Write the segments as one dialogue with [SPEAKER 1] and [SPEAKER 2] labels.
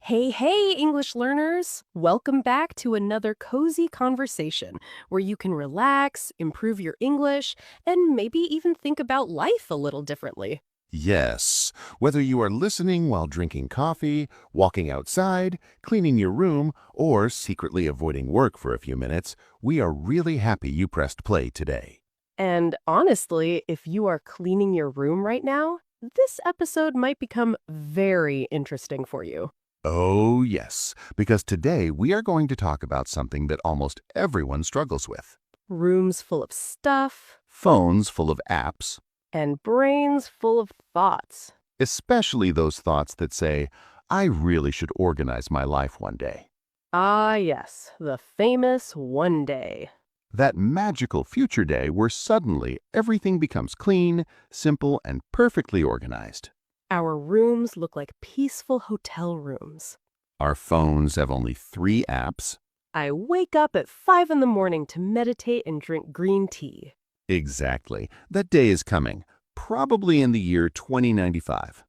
[SPEAKER 1] Hey, hey, English learners! Welcome back to another cozy conversation where you can relax, improve your English, and maybe even think about life a little differently.
[SPEAKER 2] Yes, whether you are listening while drinking coffee, walking outside, cleaning your room, or secretly avoiding work for a few minutes, we are really happy you pressed play today.
[SPEAKER 1] And honestly, if you are cleaning your room right now, this episode might become very interesting for you.
[SPEAKER 2] Oh, yes, because today we are going to talk about something that almost everyone struggles with.
[SPEAKER 1] Rooms full of stuff
[SPEAKER 2] Phones full of apps,
[SPEAKER 1] and brains full of thoughts.
[SPEAKER 2] especially those thoughts that say, I really should organize my life one day.
[SPEAKER 1] Ah, yes, the famous one day.
[SPEAKER 2] That magical future day where suddenly everything becomes clean, simple, and perfectly organized.
[SPEAKER 1] Our rooms look like peaceful hotel rooms.
[SPEAKER 2] Our phones have only 3 apps.
[SPEAKER 1] I wake up at 5 in the morning to meditate and drink green tea.
[SPEAKER 2] Exactly. That day is coming, probably in the year 2095.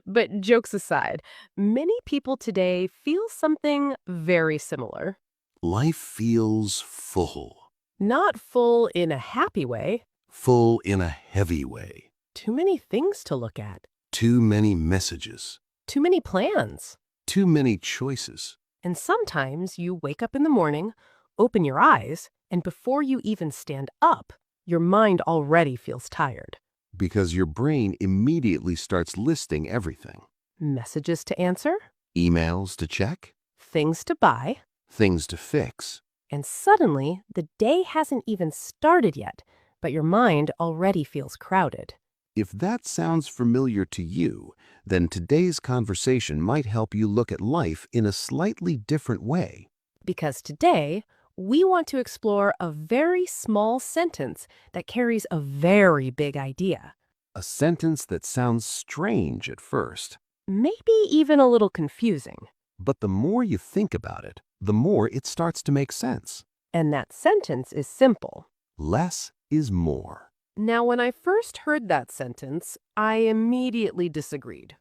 [SPEAKER 1] But jokes aside, many people today feel something very similar.
[SPEAKER 2] Life feels full.
[SPEAKER 1] Not full in a happy way.
[SPEAKER 2] Full in a heavy way.
[SPEAKER 1] Too many things to look at.
[SPEAKER 2] Too many messages.
[SPEAKER 1] Too many plans.
[SPEAKER 2] Too many choices.
[SPEAKER 1] And sometimes you wake up in the morning, open your eyes, and before you even stand up, your mind already feels tired.
[SPEAKER 2] Because your brain immediately starts listing everything.
[SPEAKER 1] Messages to answer,
[SPEAKER 2] Emails to check.
[SPEAKER 1] things to buy,
[SPEAKER 2] Things to fix.
[SPEAKER 1] and suddenly the day hasn't even started yet, but your mind already feels crowded.
[SPEAKER 2] If that sounds familiar to you, then today's conversation might help you look at life in a slightly different way.
[SPEAKER 1] Because today, we want to explore a very small sentence that carries a very big idea.
[SPEAKER 2] A sentence that sounds strange at first,
[SPEAKER 1] Maybe even a little confusing.
[SPEAKER 2] but the more you think about it, the more it starts to make sense.
[SPEAKER 1] And that sentence is simple.
[SPEAKER 2] Less is more.
[SPEAKER 1] Now, when I first heard that sentence, I immediately disagreed.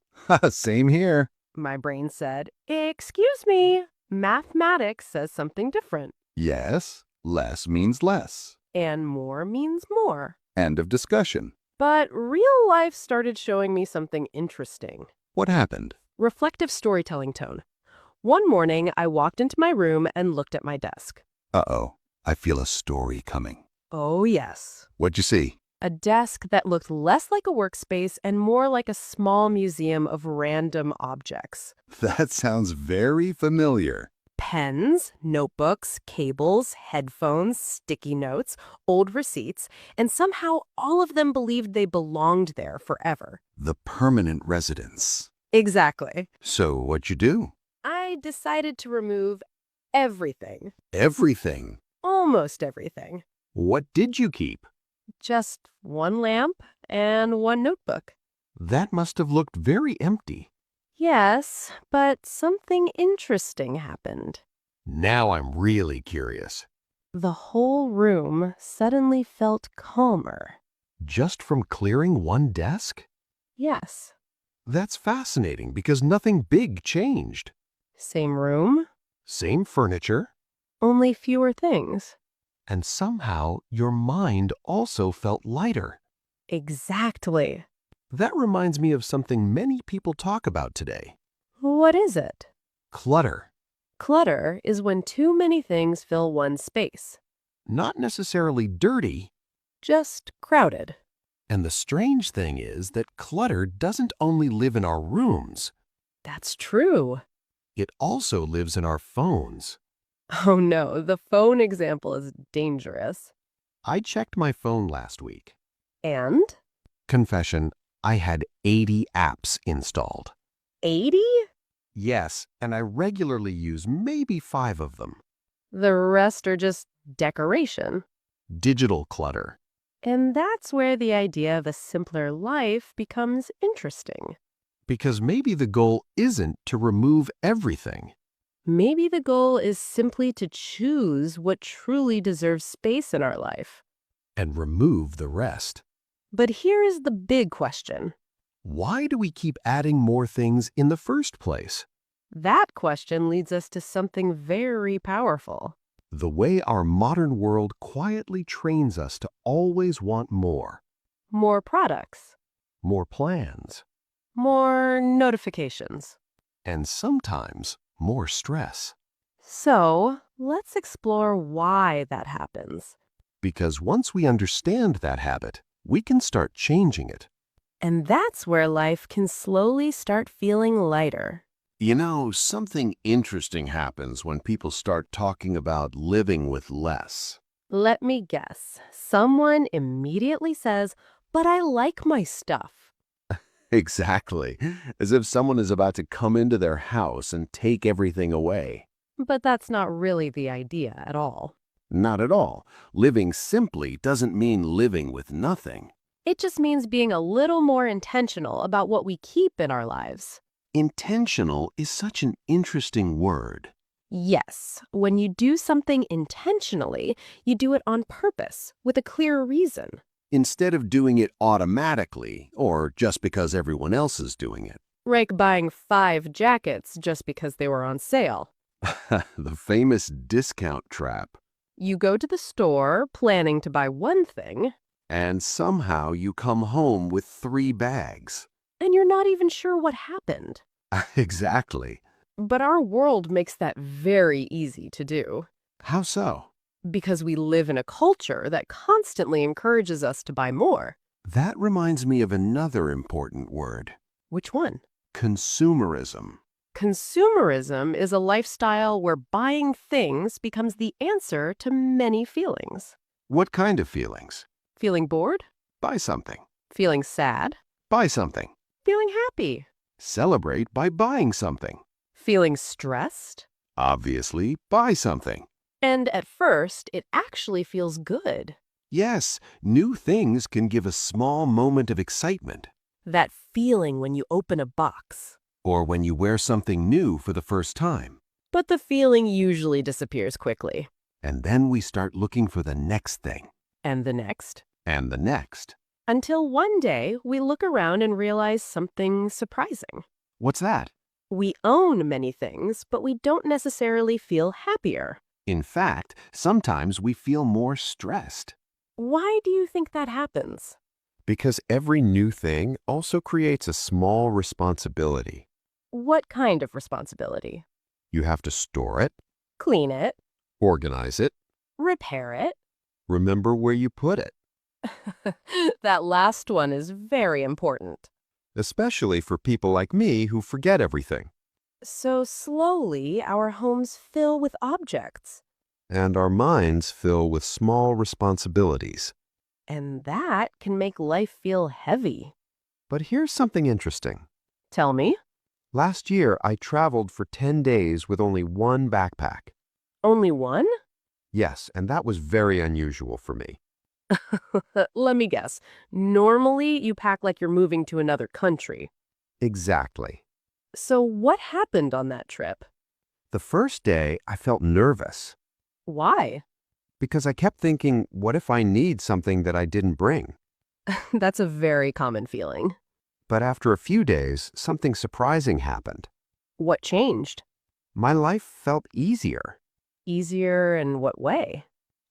[SPEAKER 2] Same here.
[SPEAKER 1] My brain said, "Excuse me, mathematics says something different,
[SPEAKER 2] Yes, less means less.
[SPEAKER 1] and more means more."
[SPEAKER 2] End of discussion.
[SPEAKER 1] But real life started showing me something interesting.
[SPEAKER 2] What happened?
[SPEAKER 1] Reflective storytelling tone. One morning, I walked into my room and looked at my desk.
[SPEAKER 2] Uh-oh, I feel a story coming.
[SPEAKER 1] Oh, yes.
[SPEAKER 2] What'd you see?
[SPEAKER 1] A desk that looked less like a workspace and more like a small museum of random objects.
[SPEAKER 2] That sounds very familiar.
[SPEAKER 1] Pens, notebooks, cables, headphones, sticky notes, old receipts, and somehow all of them believed they belonged there forever.
[SPEAKER 2] The permanent residence.
[SPEAKER 1] Exactly.
[SPEAKER 2] So what'd you do?
[SPEAKER 1] I decided to remove everything.
[SPEAKER 2] Everything.
[SPEAKER 1] Almost everything.
[SPEAKER 2] What did you keep?
[SPEAKER 1] Just one lamp and one notebook.
[SPEAKER 2] That must have looked very empty.
[SPEAKER 1] Yes, but something interesting happened.
[SPEAKER 2] Now I'm really curious.
[SPEAKER 1] The whole room suddenly felt calmer.
[SPEAKER 2] Just from clearing one desk?
[SPEAKER 1] Yes.
[SPEAKER 2] That's fascinating because nothing big changed.
[SPEAKER 1] Same room,
[SPEAKER 2] Same furniture,
[SPEAKER 1] only fewer things.
[SPEAKER 2] and somehow your mind also felt lighter.
[SPEAKER 1] Exactly.
[SPEAKER 2] That reminds me of something many people talk about today.
[SPEAKER 1] What is it?
[SPEAKER 2] Clutter.
[SPEAKER 1] Clutter is when too many things fill one space.
[SPEAKER 2] Not necessarily dirty.
[SPEAKER 1] Just crowded.
[SPEAKER 2] And the strange thing is that clutter doesn't only live in our rooms.
[SPEAKER 1] That's true.
[SPEAKER 2] It also lives in our phones.
[SPEAKER 1] Oh no, the phone example is dangerous.
[SPEAKER 2] I checked my phone last week.
[SPEAKER 1] And?
[SPEAKER 2] Confession, I had 80 apps installed.
[SPEAKER 1] 80?
[SPEAKER 2] Yes, and I regularly use maybe 5 of them.
[SPEAKER 1] The rest are just decoration.
[SPEAKER 2] Digital clutter.
[SPEAKER 1] And that's where the idea of a simpler life becomes interesting.
[SPEAKER 2] Because maybe the goal isn't to remove everything.
[SPEAKER 1] Maybe the goal is simply to choose what truly deserves space in our life.
[SPEAKER 2] And remove the rest.
[SPEAKER 1] But here is the big question.
[SPEAKER 2] Why do we keep adding more things in the first place?
[SPEAKER 1] That question leads us to something very powerful.
[SPEAKER 3] The way our modern world quietly trains us to always want more,
[SPEAKER 1] More products,
[SPEAKER 3] more plans,
[SPEAKER 1] more notifications.
[SPEAKER 3] and sometimes more stress.
[SPEAKER 1] So, let's explore why that happens.
[SPEAKER 3] Because once we understand that habit, we can start changing it.
[SPEAKER 1] And that's where life can slowly start feeling lighter.
[SPEAKER 2] You know, something interesting happens when people start talking about living with less.
[SPEAKER 1] Let me guess. Someone immediately says, "But I like my stuff."
[SPEAKER 2] Exactly. As if someone is about to come into their house and take everything away.
[SPEAKER 1] But that's not really the idea at all.
[SPEAKER 2] Not at all. Living simply doesn't mean living with nothing.
[SPEAKER 1] It just means being a little more intentional about what we keep in our lives.
[SPEAKER 2] Intentional is such an interesting word.
[SPEAKER 1] Yes, when you do something intentionally, you do it on purpose, with a clear reason.
[SPEAKER 2] Instead of doing it automatically or just because everyone else is doing it.
[SPEAKER 1] Like buying 5 jackets just because they were on sale.
[SPEAKER 2] The famous discount trap.
[SPEAKER 1] You go to the store planning to buy one thing,
[SPEAKER 2] And somehow you come home with 3 bags.
[SPEAKER 1] and you're not even sure what happened.
[SPEAKER 2] Exactly.
[SPEAKER 1] But our world makes that very easy to do.
[SPEAKER 2] How so?
[SPEAKER 1] Because we live in a culture that constantly encourages us to buy more.
[SPEAKER 2] That reminds me of another important word.
[SPEAKER 1] Which one?
[SPEAKER 2] Consumerism.
[SPEAKER 1] Consumerism is a lifestyle where buying things becomes the answer to many feelings.
[SPEAKER 2] What kind of feelings?
[SPEAKER 1] Feeling bored?
[SPEAKER 2] Buy something.
[SPEAKER 1] Feeling sad?
[SPEAKER 2] Buy something.
[SPEAKER 1] Feeling happy?
[SPEAKER 2] Celebrate by buying something.
[SPEAKER 1] Feeling stressed?
[SPEAKER 2] Obviously, buy something.
[SPEAKER 1] And at first, it actually feels good.
[SPEAKER 2] Yes, new things can give a small moment of excitement.
[SPEAKER 1] That feeling when you open a box.
[SPEAKER 2] Or when you wear something new for the first time.
[SPEAKER 1] But the feeling usually disappears quickly.
[SPEAKER 2] And then we start looking for the next thing.
[SPEAKER 1] And the next.
[SPEAKER 2] And the next.
[SPEAKER 1] Until one day, we look around and realize something surprising.
[SPEAKER 2] What's that?
[SPEAKER 1] We own many things, but we don't necessarily feel happier.
[SPEAKER 2] In fact, sometimes we feel more stressed.
[SPEAKER 1] Why do you think that happens?
[SPEAKER 3] Because every new thing also creates a small responsibility.
[SPEAKER 1] What kind of responsibility?
[SPEAKER 3] You have to store it,
[SPEAKER 1] Clean it,
[SPEAKER 3] organize it,
[SPEAKER 1] repair it.
[SPEAKER 3] remember where you put it,
[SPEAKER 1] That last one is very important.
[SPEAKER 3] especially for people like me who forget everything.
[SPEAKER 1] So slowly, our homes fill with objects.
[SPEAKER 3] And our minds fill with small responsibilities.
[SPEAKER 1] And that can make life feel heavy.
[SPEAKER 3] But here's something interesting.
[SPEAKER 1] Tell me.
[SPEAKER 3] Last year, I traveled for 10 days with only one backpack.
[SPEAKER 1] Only one?
[SPEAKER 3] Yes, and that was very unusual for me.
[SPEAKER 1] Let me guess. Normally, you pack like you're moving to another country.
[SPEAKER 3] Exactly.
[SPEAKER 1] So what happened on that trip?
[SPEAKER 3] The first day, I felt nervous
[SPEAKER 1] Why?
[SPEAKER 3] because I kept thinking, what if I need something that I didn't bring?
[SPEAKER 1] That's a very common feeling.
[SPEAKER 3] But after a few days, something surprising happened.
[SPEAKER 1] What changed?
[SPEAKER 3] My life felt easier.
[SPEAKER 1] Easier in what way?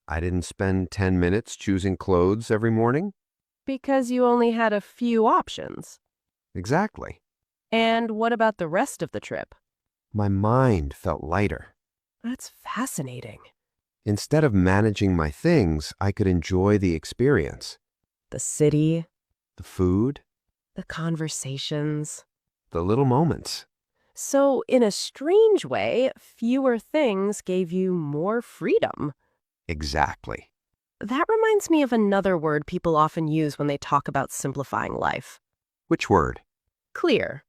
[SPEAKER 3] I didn't spend 10 minutes choosing clothes every morning.
[SPEAKER 1] Because you only had a few options.
[SPEAKER 3] Exactly.
[SPEAKER 1] And what about the rest of the trip?
[SPEAKER 3] My mind felt lighter.
[SPEAKER 1] That's fascinating.
[SPEAKER 3] Instead of managing my things, I could enjoy the experience.
[SPEAKER 1] The city,
[SPEAKER 3] The food,
[SPEAKER 1] the conversations.
[SPEAKER 3] the little moments.
[SPEAKER 1] So, in a strange way, fewer things gave you more freedom.
[SPEAKER 3] Exactly.
[SPEAKER 1] That reminds me of another word people often use when they talk about simplifying life.
[SPEAKER 3] Which word?
[SPEAKER 1] Clear.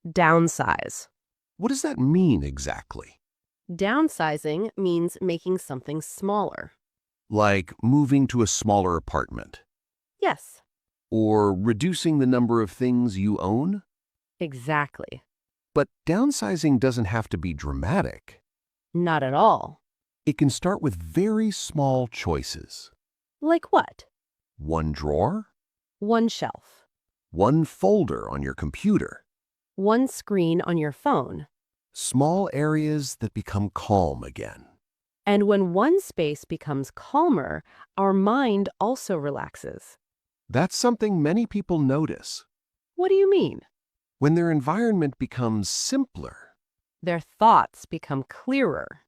[SPEAKER 1] Downsize.
[SPEAKER 2] What does that mean exactly?
[SPEAKER 1] Downsizing means making something smaller.
[SPEAKER 2] Like moving to a smaller apartment?
[SPEAKER 1] Yes,
[SPEAKER 2] Or reducing the number of things you own?
[SPEAKER 1] exactly.
[SPEAKER 2] But downsizing doesn't have to be dramatic.
[SPEAKER 1] Not at all.
[SPEAKER 2] It can start with very small choices.
[SPEAKER 1] Like what?
[SPEAKER 2] One drawer,
[SPEAKER 1] One shelf.
[SPEAKER 2] one folder on your computer.
[SPEAKER 1] One screen on your phone.
[SPEAKER 3] Small areas that become calm again.
[SPEAKER 1] And when one space becomes calmer, our mind also relaxes.
[SPEAKER 3] That's something many people notice.
[SPEAKER 1] What do you mean?
[SPEAKER 3] When their environment becomes simpler,
[SPEAKER 1] Their thoughts become clearer.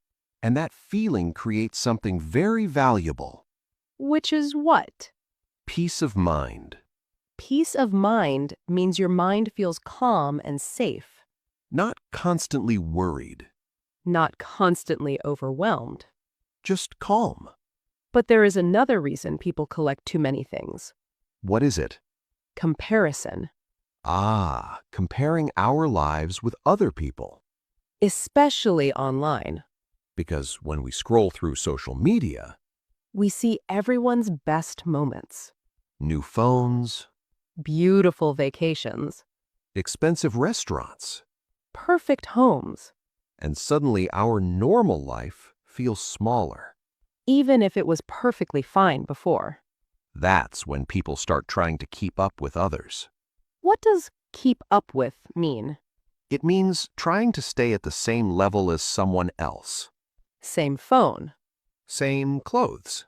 [SPEAKER 3] and that feeling creates something very valuable,
[SPEAKER 1] Which is what?
[SPEAKER 3] peace of mind.
[SPEAKER 1] Peace of mind means your mind feels calm and safe,
[SPEAKER 3] Not constantly worried,
[SPEAKER 1] not constantly overwhelmed.
[SPEAKER 3] just calm.
[SPEAKER 1] But there is another reason people collect too many things.
[SPEAKER 3] What is it?
[SPEAKER 1] Comparison.
[SPEAKER 3] Comparing our lives with other people.
[SPEAKER 1] Especially online.
[SPEAKER 3] Because when we scroll through social media,
[SPEAKER 1] We see everyone's best moments.
[SPEAKER 3] new phones,
[SPEAKER 1] Beautiful vacations.
[SPEAKER 3] expensive restaurants,
[SPEAKER 1] Perfect homes.
[SPEAKER 3] and suddenly our normal life feels smaller.
[SPEAKER 1] Even if it was perfectly fine before.
[SPEAKER 3] That's when people start trying to keep up with others.
[SPEAKER 1] What does keep up with mean?
[SPEAKER 3] It means trying to stay at the same level as someone else.
[SPEAKER 1] Same phone.
[SPEAKER 3] Same clothes.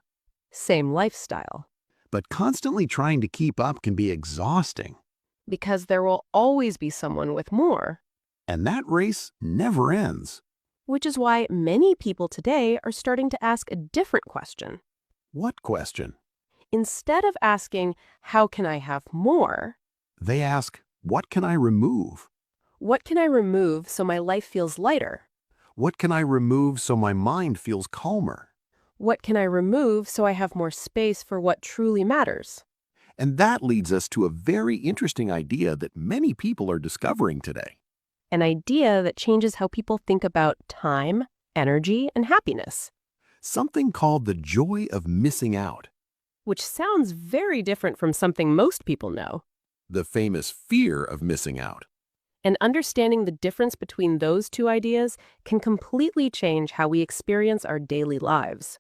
[SPEAKER 1] Same lifestyle.
[SPEAKER 4] But constantly trying to keep up can be exhausting,
[SPEAKER 1] Because there will always be someone with more.
[SPEAKER 4] and that race never ends.
[SPEAKER 1] Which is why many people today are starting to ask a different question.
[SPEAKER 4] What question?
[SPEAKER 1] Instead of asking, how can I have more?
[SPEAKER 4] They ask, what can I remove?
[SPEAKER 1] What can I remove so my life feels lighter?
[SPEAKER 4] What can I remove so my mind feels calmer?
[SPEAKER 1] What can I remove so I have more space for what truly matters?
[SPEAKER 4] And that leads us to a very interesting idea that many people are discovering today.
[SPEAKER 1] An idea that changes how people think about time, energy, and happiness.
[SPEAKER 4] Something called the joy of missing out.
[SPEAKER 1] Which sounds very different from something most people know.
[SPEAKER 4] The famous fear of missing out.
[SPEAKER 1] And understanding the difference between those two ideas can completely change how we experience our daily lives.